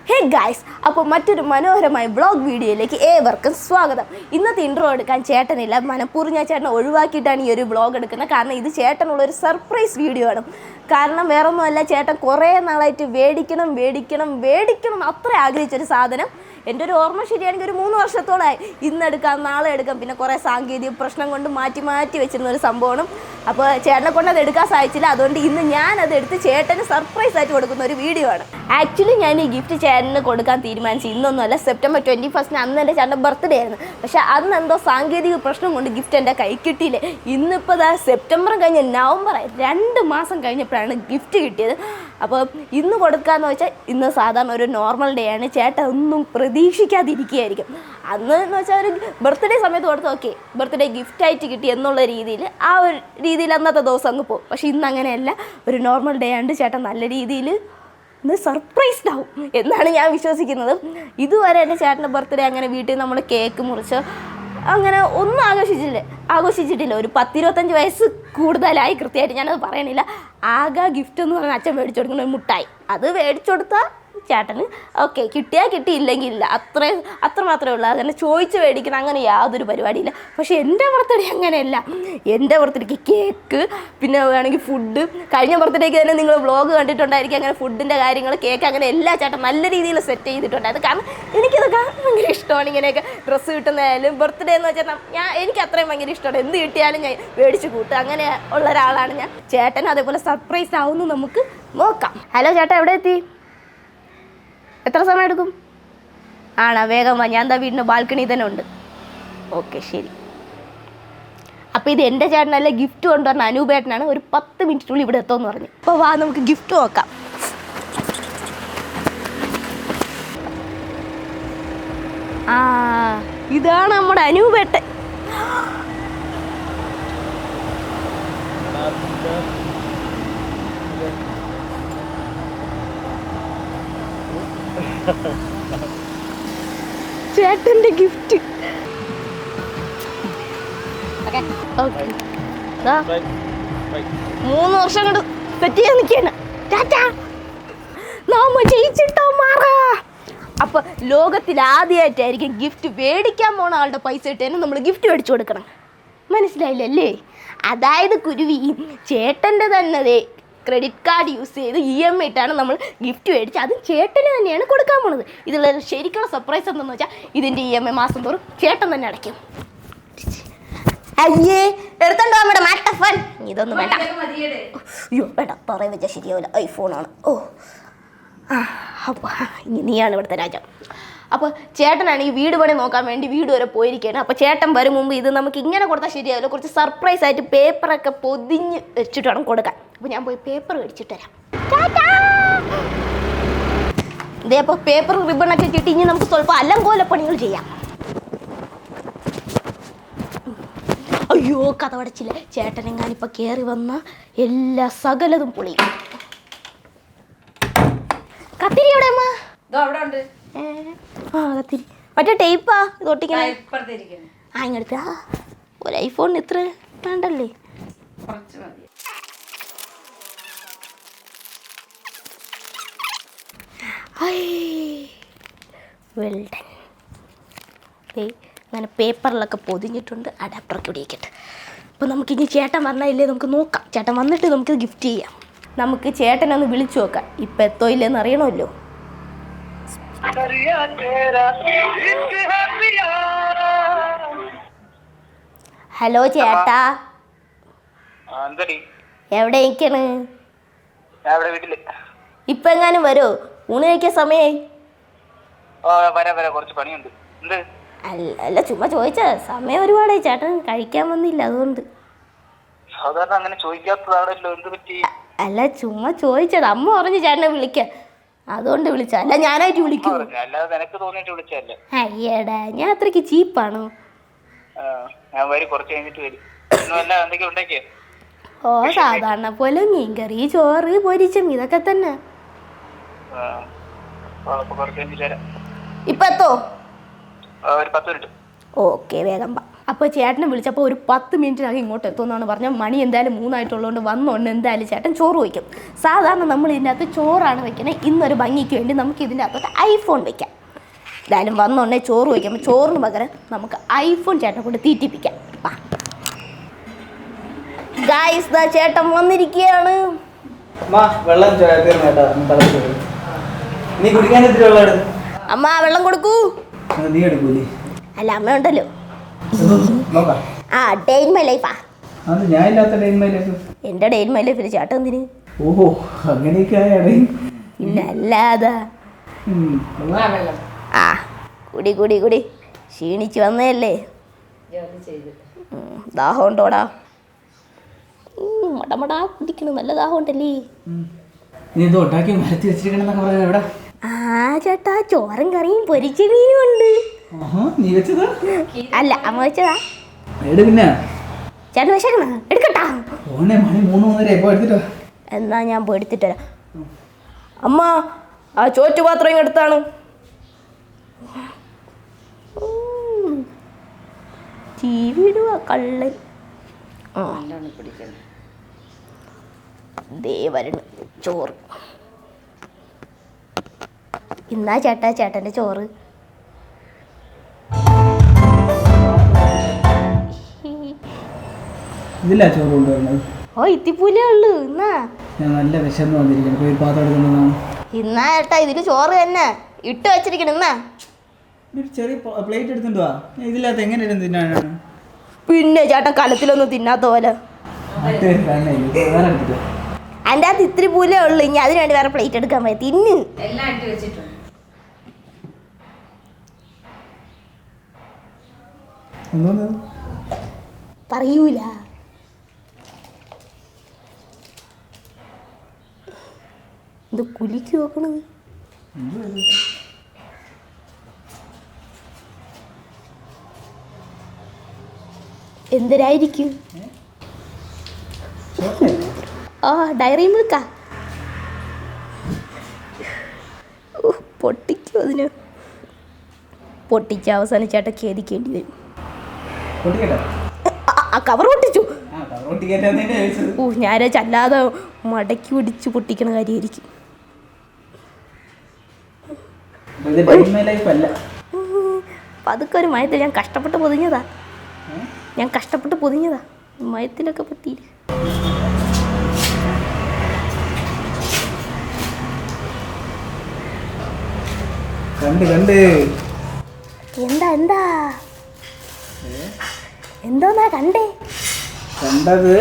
Hey guys, അപ്പോൾ മറ്റൊരു മനോഹരമായ വ്ളോഗ് വീഡിയോയിലേക്ക് ഏവർക്കും സ്വാഗതം. ഇന്നത്തെ ഇൻട്രോ എടുക്കാൻ ചേട്ടനില്ല. മനഃപൂർവ്വം ഞാൻ ചേട്ടനെ ഒഴിവാക്കിയിട്ടാണ് ഈ ഒരു വ്ളോഗ് എടുക്കുന്നത്. കാരണം ഇത് ചേട്ടനുള്ളൊരു സർപ്രൈസ് വീഡിയോ ആണ്. കാരണം വേറൊന്നുമല്ല, ചേട്ടൻ കുറേ നാളായിട്ട് മേടിക്കണം അത്ര ആഗ്രഹിച്ചൊരു സാധനം. എൻ്റെ ഒരു ഓർമ്മ ശരിയാണെങ്കിൽ ഒരു 3 വർഷത്തോളമായി. ഇന്നെടുക്കാം, നാളെ എടുക്കാം, പിന്നെ കുറേ സാങ്കേതിക പ്രശ്നം കൊണ്ട് മാറ്റി വെച്ചിരുന്ന ഒരു സംഭവമാണ്. അപ്പോൾ ചേട്ടനെ കൊണ്ട് അത് എടുക്കാൻ സാധിച്ചില്ല. അതുകൊണ്ട് ഇന്ന് ഞാനത് എടുത്ത് ചേട്ടന് സർപ്രൈസ് ആയിട്ട് കൊടുക്കുന്ന ഒരു വീഡിയോ ആണ്. ആക്ച്വലി ഞാൻ ഈ ഗിഫ്റ്റ് ചേട്ടന് കൊടുക്കാൻ തീരുമാനിച്ചു ഇന്നൊന്നുമല്ല, സെപ്റ്റംബർ 21 അന്ന് എൻ്റെ ചേട്ടൻ്റെ ബർത്ത്ഡേ ആയിരുന്നു. പക്ഷേ അന്ന് എന്തോ സാങ്കേതിക പ്രശ്നം കൊണ്ട് ഗിഫ്റ്റ് എൻ്റെ കൈ കിട്ടിയില്ലേ. ഇന്നിപ്പോൾ സെപ്റ്റംബർ കഴിഞ്ഞ് നവംബറായി, 2 മാസം കഴിഞ്ഞപ്പോഴാണ് ഗിഫ്റ്റ് കിട്ടിയത്. അപ്പോൾ ഇന്ന് കൊടുക്കാമെന്ന് വെച്ചാൽ ഇന്ന് സാധാരണ ഒരു നോർമൽ ഡേ ആണ്. ചേട്ടൻ ഒന്നും പ്രതീക്ഷിക്കാതിരിക്കുകയായിരിക്കും. അന്ന് എന്ന് വെച്ചാൽ ഒരു ബർത്ത്ഡേ സമയത്ത് കൊടുത്ത് ഓക്കെ, ബർത്ത്ഡേ ഗിഫ്റ്റായിട്ട് കിട്ടി എന്നുള്ള രീതിയിൽ ആ ഒരു രീതിയിൽ അന്നത്തെ ദിവസം അങ്ങ് പോകും. പക്ഷേ ഇന്ന് അങ്ങനെയല്ല, ഒരു നോർമൽ ഡേ ആണ്ട് ചേട്ടൻ നല്ല രീതിയിൽ ഇന്ന് സർപ്രൈസ്ഡ് ആവും എന്നാണ് ഞാൻ വിശ്വസിക്കുന്നത്. ഇതുവരെ എൻ്റെ ചേട്ടൻ്റെ ബർത്ത്ഡേ അങ്ങനെ വീട്ടിൽ നമ്മൾ കേക്ക് മുറിച്ച് അങ്ങനെ ഒന്നും ആഘോഷിച്ചിട്ടില്ല. ഒരു 10-25 വയസ്സ് കൂടുതലായി, കൃത്യമായിട്ട് ഞാനത് പറയണില്ല. ആകെ ഗിഫ്റ്റ് എന്ന് പറഞ്ഞാൽ അച്ഛൻ മേടിച്ചു കൊടുക്കുന്ന ഒരു മുട്ടായി, അത് മേടിച്ചു കൊടുത്താൽ ചേട്ടന് ഓക്കെ, കിട്ടിയാൽ കിട്ടിയില്ലെങ്കിൽ ഇല്ല, അത്ര മാത്രമേ ഉള്ളൂ. അങ്ങനെ ചോദിച്ച് മേടിക്കണം അങ്ങനെ യാതൊരു പരിപാടിയില്ല. പക്ഷേ എൻ്റെ ബർത്ത്ഡേ അങ്ങനെയല്ല. എൻ്റെ ബർത്ത്ഡേക്ക് കേക്ക്, പിന്നെ വേണമെങ്കിൽ ഫുഡ്. കഴിഞ്ഞ ബർത്ത്ഡേക്ക് തന്നെ നിങ്ങൾ വ്ളോഗ് കണ്ടിട്ടുണ്ടായിരിക്കും. അങ്ങനെ ഫുഡിൻ്റെ കാര്യങ്ങൾ, കേക്ക്, അങ്ങനെ എല്ലാ ചേട്ടൻ നല്ല രീതിയിൽ സെറ്റ് ചെയ്തിട്ടുണ്ടായിരുന്നു. കാരണം എനിക്കതൊക്കെ ഭയങ്കര ഇഷ്ടമാണ്. ഇങ്ങനെയൊക്കെ ഡ്രസ്സ് കിട്ടുന്നതായാലും ബർത്ത്ഡേ എന്ന് വെച്ചാൽ എനിക്ക് അത്രയും ഭയങ്കര ഇഷ്ടമാണ്. എന്ത് കിട്ടിയാലും ഞാൻ മേടിച്ച് കൂട്ടുക, അങ്ങനെ ഉള്ള ഒരാളാണ് ഞാൻ. ചേട്ടൻ അതേപോലെ സർപ്രൈസ് ആവുന്നു, നമുക്ക് നോക്കാം. ഹലോ ചേട്ടാ, എവിടെ എത്തി? എത്ര സമയം എടുക്കും? ആണോ, വേഗം വാ. ഞാൻ എന്താ വീടിൻ്റെ ബാൽക്കണി തന്നെ ഉണ്ട്. ഓക്കെ, ശരി. അപ്പോൾ ഇത് എൻ്റെ ചേട്ടനല്ല, ഗിഫ്റ്റ് കൊണ്ടുവരുന്ന അനൂപേട്ടനാണ്. ഒരു 10 മിനിറ്റിനുള്ളിൽ ഇവിടെ എത്തുമെന്ന് പറഞ്ഞു. അപ്പോൾ വാ, നമുക്ക് ഗിഫ്റ്റ് നോക്കാം. ഇതാണ് നമ്മുടെ അനൂപേട്ടൻ. ചേട്ടന്റെ ഗിഫ്റ്റ്. 3 വർഷം കൊണ്ട് സെറ്റ് ചെയ്യാൻ നിൽക്കുകയാണ്. അപ്പൊ ലോകത്തിൽ ആദ്യമായിട്ടായിരിക്കും ഗിഫ്റ്റ് മേടിക്കാൻ പോണ ആളുടെ പൈസ ഇട്ട് തന്നെ നമ്മൾ ഗിഫ്റ്റ് മേടിച്ചു കൊടുക്കണം. മനസ്സിലായില്ലല്ലേ? അതായത് കുരുവി, ചേട്ടൻ്റെ തന്നെ ക്രെഡിറ്റ് കാർഡ് യൂസ് ചെയ്ത് EMI ഇട്ടാണ് നമ്മൾ ഗിഫ്റ്റ് മേടിച്ച്, അതും ചേട്ടന് തന്നെയാണ് കൊടുക്കാൻ പോണത്. ഇതിലുള്ള ശരിക്കുള്ള സർപ്രൈസ് എന്തെന്ന് വെച്ചാൽ ഇതിൻ്റെ EMI മാസം തോറും ചേട്ടൻ തന്നെ അടയ്ക്കും. അയ്യേ, എടുത്തണ്ടോ നമ്മുടെ മാറ്റഫൻ? ഇതൊന്നും വേണ്ട. അയ്യോ വേണ്ട, പറയാൻ വെച്ചാൽ ശരിയാവില്ല, ഐഫോണാണ്. അപ്പോൾ നീയാണ് ഇവിടുത്തെ രാജാവ്. അപ്പോൾ ചേട്ടനാണ് ഈ വീട് പണി നോക്കാൻ വേണ്ടി വീട് വരെ പോയിരിക്കുകയാണ്. അപ്പോൾ ചേട്ടൻ വരും മുമ്പ് ഇത് നമുക്ക് ഇങ്ങനെ കൊടുത്താൽ ശരിയാവില്ല, കുറച്ച് സർപ്രൈസ് ആയിട്ട് പേപ്പറൊക്കെ പൊതിഞ്ഞ് വെച്ചിട്ട് വേണം കൊടുക്കാൻ. അപ്പോൾ ഞാൻ പോയി പേപ്പർ മേടിച്ചിട്ട് തരാം. ഇതേ അപ്പോൾ പേപ്പർ റിബണൊക്കെ കിട്ടി, ഇനി നമുക്ക് സ്വല്പം അലങ്കോല പണികൾ ചെയ്യാം. അയ്യോ, കഥ അടച്ചില്ല. ചേട്ടനെങ്ങാനിപ്പോൾ കയറി വന്ന എല്ലാ സകലതും പൊളിയും. കത്തിരി എവിടെ അമ്മ? കത്തിരി മറ്റേ ടേപ്പാ ഇത് ഒട്ടിക്കണേ. ഇങ്ങടുത്ത ഒരു ഐഫോണിന് ഇത്ര വേണ്ടല്ലേ? വെൽഡൻ. അങ്ങനെ പേപ്പറിലൊക്കെ പൊതിഞ്ഞിട്ടുണ്ട്. അഡാപ്റ്ററൊക്കെ ഇടിയിക്കട്ടെ. അപ്പോൾ നമുക്കിനി ചേട്ടൻ വന്നില്ലേ നമുക്ക് നോക്കാം. ചേട്ടൻ വന്നിട്ട് നമുക്ക് ഗിഫ്റ്റ് ചെയ്യാം. നമുക്ക് ചേട്ടനൊന്ന് വിളിച്ചു നോക്കാം. ഇപ്പം എത്തോ ഇല്ലെന്ന് അറിയണമല്ലോ. ഹലോ ചേട്ടാ, എവിടെ ഇരിക്കണ്? ഇപ്പൊ എങ്ങാനും വരോ? ഊണ് കഴിക്കാൻ സമയായി. അല്ല, ചുമ്മാ ചോദിച്ച സമയം ഒരുപാടായി. ചേട്ടൻ കഴിക്കാൻ വന്നില്ല, അതുകൊണ്ട്. അല്ല, ചുമ്മാ ചോദിച്ചത്. അമ്മ പറഞ്ഞു ചേട്ടനെ വിളിക്കാൻ, അതുകൊണ്ട് വിളിച്ച. അല്ല, ഞാനായിട്ട് വിളിക്കൂ? അയ്യടാ, ഞാൻ അത്രയ്ക്ക് ചീപ്പാണോ? സാധാരണ പോലെ മീൻകറി, ചോറ്, പൊരിച്ചും ഇതൊക്കെ തന്നെ. ഇപ്പൊ എത്തോ? ഓക്കെ, വേഗം വാ. അപ്പോൾ ചേട്ടനെ വിളിച്ചപ്പോൾ ഒരു 10 മിനിറ്റിനകം ഇങ്ങോട്ട് എത്തുമെന്നാണ് പറഞ്ഞത്. മണി എന്തായാലും 3 ആയിട്ടുള്ളതുകൊണ്ട് വന്നുകൊണ്ട് എന്തായാലും ചേട്ടൻ ചോറ് വയ്ക്കും. സാധാരണ നമ്മൾ ഇതിൻ്റെ അകത്ത് ചോറാണ് വെക്കുന്നത്. ഇന്നൊരു ഭംഗിക്ക് വേണ്ടി നമുക്ക് ഇതിൻ്റെ അകത്തോട്ട് ഐഫോൺ വയ്ക്കാം. എന്തായാലും വന്നുകൊണ്ടേ ചോറ് വയ്ക്കുമ്പോൾ ചോറിന് പകരം നമുക്ക് ഐഫോൺ ചേട്ടനെ കൊണ്ട് തീറ്റിപ്പിക്കാം. ഗായ്സ്, ദാ ചേട്ടൻ വന്നിരിക്കുകയാണ്. അമ്മ വെള്ളം കൊടുക്കൂ. അല്ല, അമ്മ ഉണ്ടല്ലോ. ഡേ ഇൻ മൈ ലൈഫാ. എന്റെ ഡേ ഇൻ മൈ ലൈഫിൽ ചേട്ടൻ എന്തിന്? ഓഹോ, അങ്ങനെയൊക്കെ പിന്നെ അല്ലാതെ. കുടി കുടി കുടി. ക്ഷീണിച്ച് വന്നതല്ലേ? ദാഹം ഉണ്ടോടാ? മടമടാ കുടിക്കണം. നല്ല ദാഹം ഉണ്ടല്ലേ? ചേട്ടാ, ചോറും കറിയും പൊരിച്ച മീനും ഉണ്ട്. അല്ല, അമ്മ വെച്ചതാ. ചേട്ടൻ വിശക്കണ എടുക്കട്ടാ? എന്നാ ഞാൻ പോയി എടുത്തിട്ട് വരാം. അമ്മ, ആ ചോറ്റുപാത്രം ഇങ്ങെടുത്താണ്. ജീവിടുക കള്ളൻ. ദേ വരണം ചോറ്. ഇന്നാ ചേട്ടാ ചേട്ടൻ്റെ ചോറ്. ഇതില്ല ചോറ് കൊണ്ടുവരുന്നത്. ഓ, ഇത്തിപ്പൂലേ ഉള്ളു. എന്നാ ഞാൻ നല്ല വിശന്ന് വന്നിരിക്കുന്നു. പാത്രം എടുക്കുന്നതാണ്. ഇന്നാ ചേട്ടാ ഇതില് ചോറ് തന്നെ ഇട്ട് വെച്ചിരിക്കണം. എന്നാ ചെറിയ പ്ലേറ്റ് എടുത്തിട്ടുവാ. ഇതില്ലാത്ത എങ്ങനെ തിന്നാനാണ്? പിന്നെ ചേട്ടാ കലത്തിലൊന്നും തിന്നാത്ത പോലെ. അതിൻ്റെ അകത്ത് ഇത്തിരി പൂലേ ഉള്ളു. ഇനി അതിന് വേണ്ടി വേറെ പ്ലേറ്റ് എടുക്കാൻ പോയി തിന്ന്. എല്ലാം ഇട്ട് വെച്ചിട്ടുണ്ട്. പറയൂല. ഇത് കുലിക്ക് നോക്കണത്. എന്തിനായിരിക്കും? ഡയറി മിൽക്കാ. പൊട്ടിക്കും. അതിന് പൊട്ടിച്ച് അവസാനം ചേട്ടൻ ഖേദിക്കേണ്ടി വരും. കവർ പൊട്ടിച്ചു. ഞാനത് അല്ലാതെ മടക്കി പിടിച്ച് പൊട്ടിക്കണ കാര്യമായിരിക്കും. പതുക്കെ ഒരു മയത്തിൽ ഞാൻ കഷ്ടപ്പെട്ട് പൊതിഞ്ഞതാ. മയത്തിലൊക്കെ പറ്റി. എന്തോന്നാ കണ്ടത്?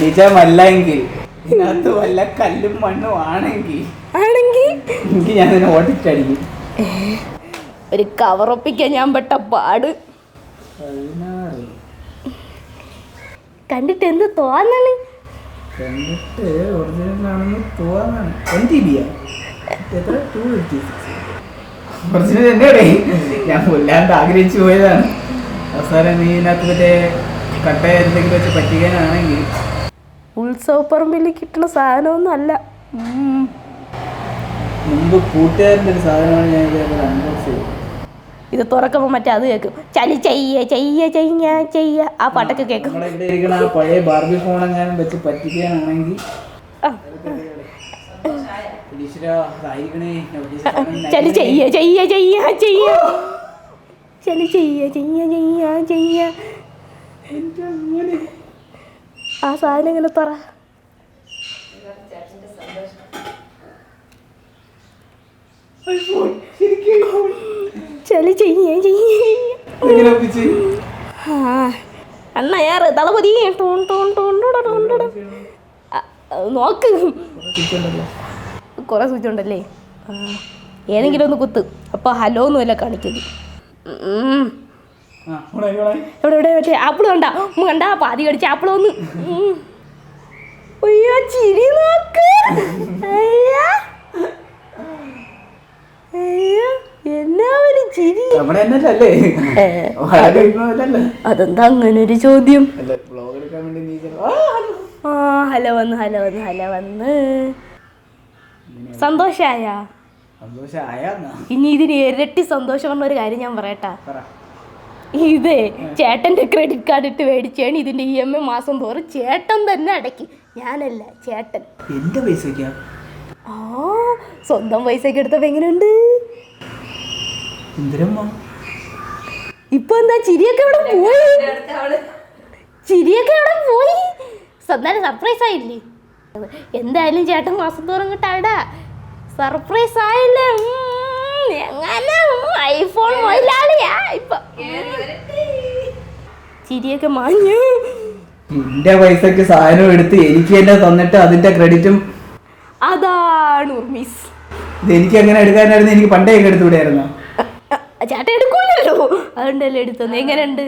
നിജമല്ലെങ്കിൽ ഇതിനകത്ത് വല്ല കല്ലും മണ്ണും ആണെങ്കിൽ ഞാൻ ഓടിച്ചടിക്കും. ഒരു കവറൊപ്പിക്കാൻ ഞാൻ പെട്ട പാട്. കണ്ടിട്ട് എന്ത് തോന്നണ്? ഞാൻ കൊല്ലാണ്ട് ആഗ്രഹിച്ചു പോയതാണ്. അവസാനം നീ ഇതിനകത്ത് മറ്റേ കട്ടയ എന്തെങ്കിലും വെച്ച് പറ്റിക്കാനാണെങ്കിൽ. ഉത്സവപ്പറമ്പിൽ കിട്ടുന്ന സാധനമൊന്നും അല്ല. മുമ്പ് കൂട്ടുകാരൻ്റെ ഒരു സാധനമാണ് ഞാൻ ഇതേപോലെ അൺബോക്സ് ചെയ്തത്. ഇത് തുറക്കുമ്പോൾ മറ്റേ അത് കേൾക്കും. ചലി ചെയ്യ ആ പാട്ടൊക്കെ കേൾക്കും. ഇവിടെ ഇരിക്കണ ആ പഴയ ബാർബി ഫോണെങ്ങാനും വെച്ച് പറ്റിക്കാനാണെങ്കിൽ ചലി ചെയ്യ ആ സാധനം ഇങ്ങനെ പറ. ചലി ചെയ്യ അണ്ണ യാറ് തളപതി നോക്ക്. കുറെ സ്വിച്ച് ഉണ്ടല്ലേ? ഏതെങ്കിലും ഒന്ന് കുത്ത്. അപ്പോൾ ഹലോ ഒന്നുമല്ല കാണിക്കുന്നത്. എവിടെ മറ്റേ ആപ്പിൾ കണ്ടാ പാതി കടിച്ച ആപ്പിൾ ഒന്ന്. അയ്യോ, ചിരി നോക്ക്. എന്നാ ഒരു ചിരി. അതെന്താ അങ്ങനെ ഒരു ചോദ്യം? ഹലോ വന്ന് സന്തോഷായ? ഇനി ഇതിന് ഇരട്ടി സന്തോഷം പറഞ്ഞ ഒരു കാര്യം ഞാൻ പറയട്ടാ. ഇതേ ചേട്ടന്റെ ക്രെഡിറ്റ് കാർഡ് ഇട്ട് മേടിച്ചാണ് ഇതിന്റെ EMI മാസം തോറും ചേട്ടൻ തന്നെ അടക്കി, ഞാനല്ല ചേട്ടൻ. എന്റെ പൈസക്കാ? ആ സ്വന്തം പൈസക്ക് എടുത്തപ്പോ എങ്ങനെയുണ്ട്? എന്തിനമ്മ ഇപ്പൊ എന്താ ചിരിയൊക്കെ എവിടെ പോയി? ചിരിയൊക്കെ എവിടെ പോയി? സ്വന്തം സർപ്രൈസ് ആയില്ലേ? എന്തായാലും ചേട്ടൻ മാസം തോറും കിട്ടാടാ സർപ്രൈസ് ആയില്ലേ? എങ്ങനെ ഐഫോൺ മുതലാളിയാ ഇപ്പൊ. ചിരിയൊക്കെ മാഞ്ഞു. എന്റെ പൈസക്ക് സാധനം എടുത്ത് എനിക്ക് തന്നെ തന്നിട്ട് അതിന്റെ ക്രെഡിറ്റും അതാണ് ഉർമീസ്. ഇത് എനിക്ക് എങ്ങനെ എടുക്കാനായിരുന്നു? എനിക്ക് പണ്ടേ ഒക്കെ എടുത്തുകൂടായിരുന്നു. ചേട്ടൻ എടുക്കൂലല്ലോ, അതുകൊണ്ടല്ലേ എടുത്തത്. എങ്ങനെയുണ്ട്?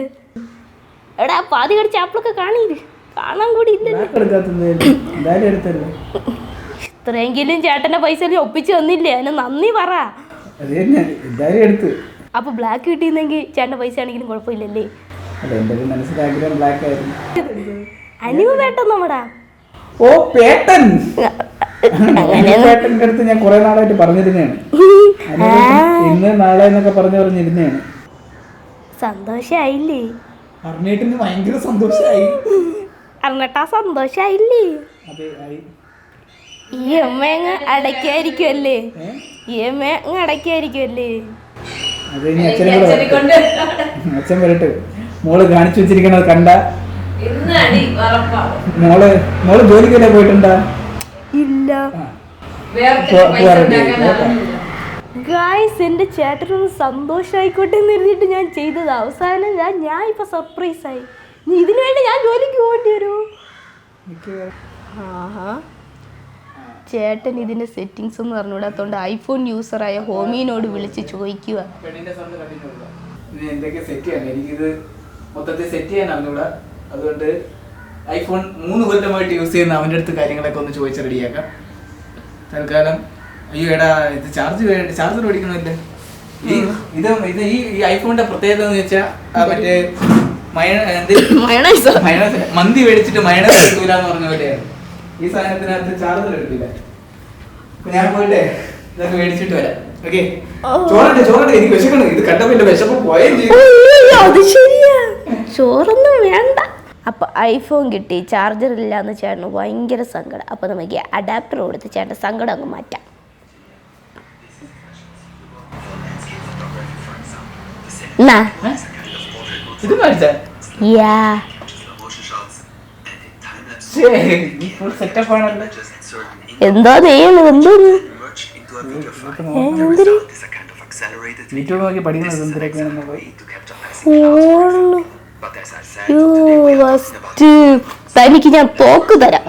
എടാ പാതി കടിച്ച ആപ്പിളൊക്കെ കാണിയില്ല, കാണാൻ കൂടി ഇല്ലല്ലോ. എന്തായാലും എടുത്തല്ലോ. ഇത്രയെങ്കിലും ചേട്ടന്റെ പൈസ ഒപ്പിച്ച് തന്നില്ലേ, അതിന് നന്ദി പറ. അത് തന്നെ എന്തായാലും എടുത്ത്. അപ്പൊ ബ്ലാക്ക് കിട്ടിയിരുന്നെങ്കിൽ ചേട്ടന്റെ പൈസ ആണെങ്കിലും കുഴപ്പമില്ലല്ലേ? അല്ല എന്റെ ഒരു മനസ്സിലാഗ്രഹം ബ്ലാക്ക് ആയിരുന്നു. അനിവ് പേട്ടൻ നമ്മടാ. ഓ പേട്ടൻ. പേട്ടന്റെ അടുത്ത് ഞാൻ കുറെ നാളായിട്ട് പറഞ്ഞിരുന്നതാണ്. ഇന്ന് നാളെ എന്നൊക്കെ പറഞ്ഞിരുന്നതാണ്. സന്തോഷായില്ലേ? അറിഞ്ഞിട്ട് ഭയങ്കര സന്തോഷമായി. അറിഞ്ഞട്ടാ സന്തോഷായില്ലേ? അതെ ആയി. EMI അങ്ങ് അടയ്ക്കായിരിക്കുമല്ലേ? EMI അങ്ങ് അടയ്ക്കായിരിക്കുമല്ലേ? അത് ഇനി അച്ഛനെ കൂടെ അച്ഛൻ വരട്ടെ. മോള് കാണിച്ചു വെച്ചിരിക്കണത് കണ്ട? മോള് ജോലിക്കല്ലേ പോയിട്ടുണ്ടാ? ഇല്ല ഗായ്സ്, എന്റെ ചേട്ടനൊന്ന് സന്തോഷമായിക്കോട്ടെ എന്ന് എഴുതിയിട്ട് ഞാൻ ചെയ്തത്. അവസാനം ഞാൻ ഇപ്പൊ സർപ്രൈസ് ആയി. ഇതിനു വേണ്ടി ഞാൻ ജോലിക്ക് പോകേണ്ടി വരൂ? ആഹാ, ചേട്ടൻ ഇതിന്റെ സെറ്റിങ്സ് ഒന്നും അറിഞ്ഞൂടാത്തോണ്ട് ഐഫോൺ യൂസറായ ഹോമിനോട് വിളിച്ച് ചോദിക്കുക. എന്തൊക്കെ സെറ്റ് ചെയ്യാൻ എനിക്കിത് മൊത്തത്തിൽ സെറ്റ് ചെയ്യാൻ അറിഞ്ഞൂടാ. അതുകൊണ്ട് ഐഫോൺ 3 കൊല്ലമായിട്ട് യൂസ് ചെയ്യുന്ന അവൻ്റെ അടുത്ത് കാര്യങ്ങളൊക്കെ ഒന്ന് ചോദിച്ച് റെഡിയാക്കാം. തൽക്കാലം അയ്യോ എടാ ഇത് ചാർജർ മേടിക്കണമല്ലേ? ഈ ഐഫോണിന്റെ പ്രത്യേകത എന്ന് വെച്ചാൽ മറ്റേ മന്തി മേടിച്ചിട്ട് മയണൈസ് എടുക്കൂല എന്ന് പറഞ്ഞ പോലെയാണ്. ഈ സാധനത്തിനകത്ത് ചാർജർ എടുക്കില്ല. ഞാൻ പോയിട്ടേ ഇതൊക്കെ മേടിച്ചിട്ട് വരാം. ഓക്കെ, ചോറട്ടെ എനിക്ക് വിശക്കണം. ഇത് കണ്ടപ്പോ വിശപ്പ് പോയേം ചെയ്യും. അത് ശരിയാ, ചോറൊന്നും വേണ്ട. അപ്പൊ ഐഫോൺ കിട്ടി, ചാർജർ ഇല്ലാന്ന് ചേട്ടന് ഭയങ്കര സങ്കടം. അപ്പൊ നമുക്ക് അഡാപ്റ്റർ കൊടുത്ത് ചേട്ടൻ സങ്കടം അങ്ങ് മാറ്റാം. ഇത് മേടിച്ചാ സെറ്റപ്പ് ആണല്ലോ. എന്തോ നെയ്യുന്നു, എന്തോന്ന് യൂട്യൂബ് നോക്കി പഠിക്കുന്നത് എന്തിനൊക്കെയാണെന്ന് പോയി. തനിക്ക് ഞാൻ തോക്ക് തരാം.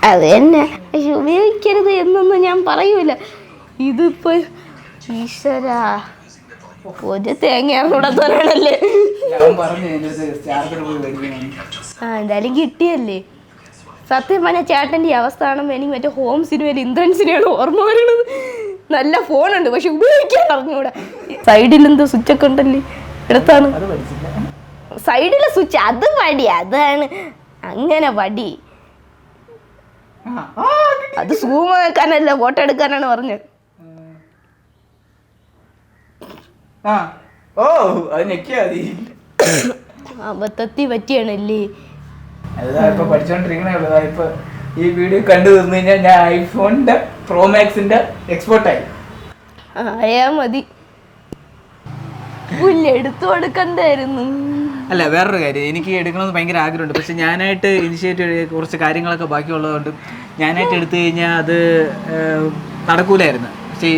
അത് തന്നെ, പക്ഷെ ഉപയോഗിക്കരുത് എന്നൊന്നും ഞാൻ പറയൂല. ഇതിപ്പോ ഈശ്വരാ ഒരു തേങ്ങയാണല്ലേ. എന്തായാലും കിട്ടിയല്ലേ. സത്യം പറഞ്ഞാൽ ചേട്ടൻ്റെ ഈ അവസ്ഥ കാണുമ്പോൾ എനിക്ക് മറ്റേ ഹോം സിനിമയിൽ ഇന്ദ്രൻ സിനിമയാണ് ഓർമ്മ വരണത്. നല്ല ഫോണുണ്ട് പക്ഷെ ഉപയോഗിക്കാൻ അറിഞ്ഞൂടാ. സൈഡിൽ എന്തോ സ്വിച്ചൊക്കെ ഉണ്ടല്ലേ, എടുത്താണ് സൈഡിലെ സ്വിച്ച്. അത് പടി, അതാണ് അങ്ങനെ പടി. അത് സൂം ആക്കാനല്ല ഫോട്ടോ എടുക്കാനാണ് പറഞ്ഞത്. അബദ്ധത്തിൽ പറ്റിയാണല്ലേ. ഇപ്പൊ പഠിച്ചോണ്ടിരിക്കണേ ഉള്ളൂ. ഇപ്പൊ ഈ വീഡിയോ കണ്ടു തന്നു കഴിഞ്ഞാൽ ഞാൻ ഐഫോണിന്റെ പ്രോ മാക്സിന്റെ എക്സ്പോർട്ടായി. ആയാ മതി, എടുത്തു കൊടുക്കണ്ടായിരുന്നു. അല്ല വേറൊരു കാര്യം, എനിക്ക് എടുക്കണമെന്ന് ഭയങ്കര ആഗ്രഹമുണ്ട്. പക്ഷെ ഞാനായിട്ട് ഇനിഷ്യേറ്റീവ് കുറച്ച് കാര്യങ്ങളൊക്കെ ബാക്കിയുള്ളതുകൊണ്ട് ഞാനായിട്ട് എടുത്തു കഴിഞ്ഞാൽ അത് നടക്കൂലായിരുന്നു. പക്ഷേ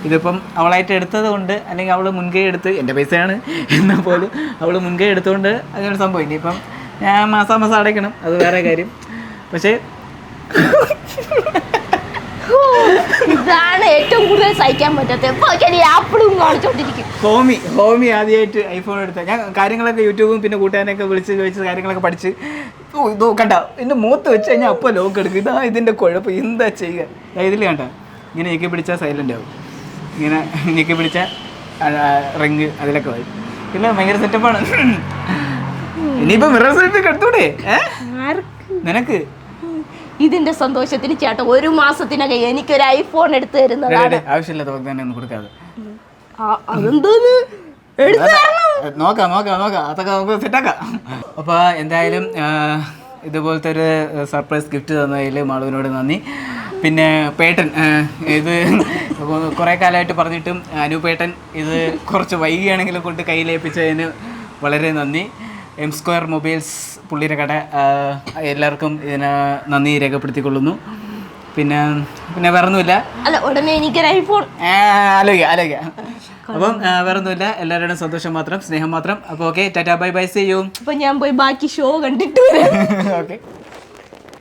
ഇതിപ്പം അവളായിട്ട് എടുത്തത് കൊണ്ട്, അല്ലെങ്കിൽ അവൾ മുൻകൈ എടുത്ത്, എൻ്റെ പൈസയാണ് എന്നാൽ പോലും അവൾ മുൻകൈ എടുത്തുകൊണ്ട് അങ്ങനെ സംഭവം. ഇനിയിപ്പം ഞാൻ മാസം അടയ്ക്കണം, അത് വേറെ കാര്യം. പക്ഷേ ഇതാണ് ഏറ്റവും കൂടുതൽ സഹിക്കാൻ പറ്റാത്തത്. ഹോമി ആദ്യമായിട്ട് ഐഫോൺ എടുത്ത ഞാൻ കാര്യങ്ങളൊക്കെ യൂട്യൂബും പിന്നെ കൂട്ടുകാരനൊക്കെ വിളിച്ച് കാര്യങ്ങളൊക്കെ പഠിച്ച് ഇതോ കണ്ട എൻ്റെ മുഖത്ത് വെച്ച് കഴിഞ്ഞാൽ അപ്പോൾ ലോക്ക് എടുക്കും. ഇതാ ഇതിൻ്റെ കുഴപ്പം, എന്താ ചെയ്യുക? ഇതിൽ കണ്ട ഇങ്ങനെ ഞെക്കി പിടിച്ചാൽ സൈലൻ്റ് ആവും, ഇങ്ങനെ ഞെക്കി പിടിച്ചാൽ റിങ് അതിലൊക്കെ വരും. പിന്നെ ഭയങ്കര സെറ്റപ്പാണ്. ഇനിയിപ്പോൾ മിറർ സെൽഫി എടുത്തൂടെ നിനക്ക്? ഇതിന്റെ സന്തോഷത്തിന് ചേട്ടൻ 1 മാസത്തിനകം എനിക്കൊരു ഐഫോൺ എടുത്തു തരുന്നതാണ്. ആവശ്യമില്ല തോക്ക് തന്നെ ഒന്നും കൊടുക്കാതെ. അതെന്തോന്ന് എടുത്തു തരണം. നോക്കാം അതൊക്കെ നമുക്ക് സെറ്റാക്കാം. അപ്പോൾ എന്തായാലും ഇതുപോലത്തെ ഒരു സർപ്രൈസ് ഗിഫ്റ്റ് തന്നതിൽ മാളുവിനോട് നന്ദി. പിന്നെ പേട്ടൻ ഇത് കുറേ കാലമായിട്ട് പറഞ്ഞിട്ടും അനുപേട്ടൻ ഇത് കുറച്ച് വൈകിയാണെങ്കിലും കൊണ്ട് കയ്യിലേൽപ്പിച്ചതിന് വളരെ നന്ദി. എം സ്ക്വയർ മൊബൈൽസ് പുള്ളിയുടെ കട, എല്ലാവർക്കും ഇതിന് നന്ദി രേഖപ്പെടുത്തിക്കൊള്ളുന്നു. പിന്നെ വേറെ ഒന്നുമില്ല. അല്ല, ഉടനെ എനിക്കൊരു ഐഫോൺ ആലോചിക്കാം. അപ്പം വേറെ ഒന്നുമില്ല, എല്ലാവരുടെയും സന്തോഷം മാത്രം, സ്നേഹം മാത്രം. അപ്പോൾ okay, tata bye bye, see you. അപ്പൊ ഞാൻ പോയി ബാക്കി ഷോ കണ്ടിട്ട് വരാം. ഓക്കെ.